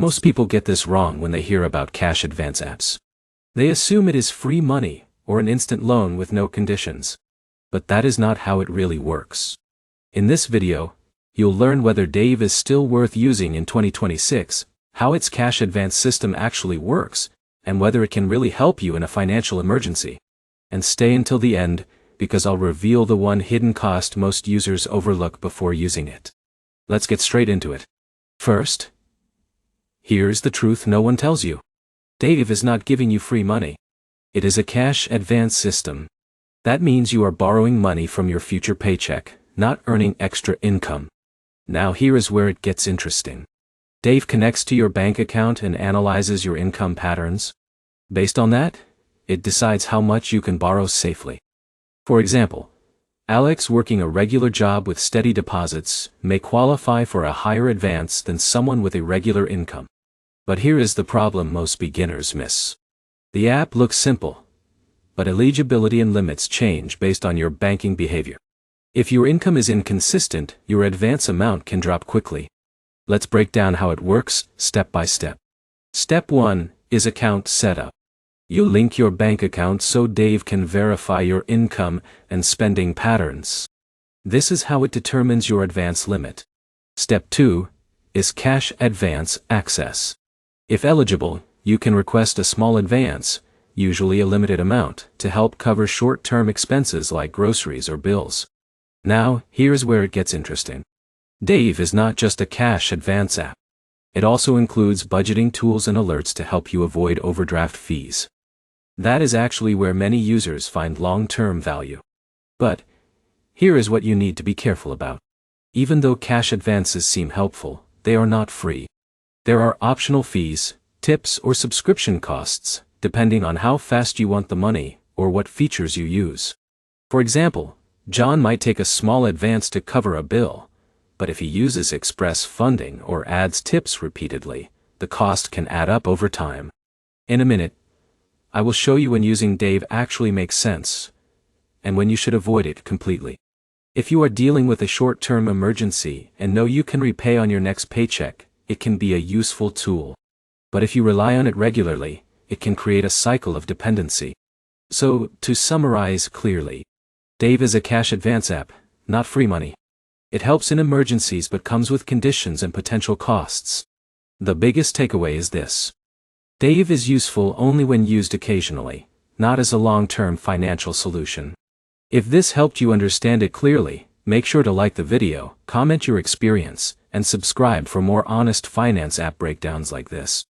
Most people get this wrong when they hear about cash advance apps. They assume it is free money or an instant loan with no conditions. But that is not how it really works. In this video, you'll learn whether Dave is still worth using in 2026, how its cash advance system actually works, and whether it can really help you in a financial emergency. And stay until the end, because I'll reveal the one hidden cost most users overlook before using it. Let's get straight into it. First, here's the truth no one tells you. Dave is not giving you free money. It is a cash advance system. That means you are borrowing money from your future paycheck, not earning extra income. Now here is where it gets interesting. Dave connects to your bank account and analyzes your income patterns. Based on that, it decides how much you can borrow safely. For example, Alex, working a regular job with steady deposits, may qualify for a higher advance than someone with a regular income. But here is the problem most beginners miss. The app looks simple, but eligibility and limits change based on your banking behavior. If your income is inconsistent, your advance amount can drop quickly. Let's break down how it works, step by step. Step 1 is account setup. You link your bank account so Dave can verify your income and spending patterns. This is how it determines your advance limit. Step 2 is cash advance access. If eligible, you can request a small advance, usually a limited amount, to help cover short-term expenses like groceries or bills. Now, here's where it gets interesting. Dave is not just a cash advance app. It also includes budgeting tools and alerts to help you avoid overdraft fees. That is actually where many users find long-term value. But here is what you need to be careful about. Even though cash advances seem helpful, they are not free. There are optional fees, tips, or subscription costs, depending on how fast you want the money or what features you use. For example, John might take a small advance to cover a bill, but if he uses express funding or adds tips repeatedly, the cost can add up over time. In a minute, I will show you when using Dave actually makes sense, and when you should avoid it completely. If you are dealing with a short-term emergency and know you can repay on your next paycheck, it can be a useful tool. But if you rely on it regularly, it can create a cycle of dependency. So, to summarize clearly, Dave is a cash advance app, not free money. It helps in emergencies but comes with conditions and potential costs. The biggest takeaway is this. Dave is useful only when used occasionally, not as a long-term financial solution. If this helped you understand it clearly, make sure to like the video, comment your experience, and subscribe for more honest finance app breakdowns like this.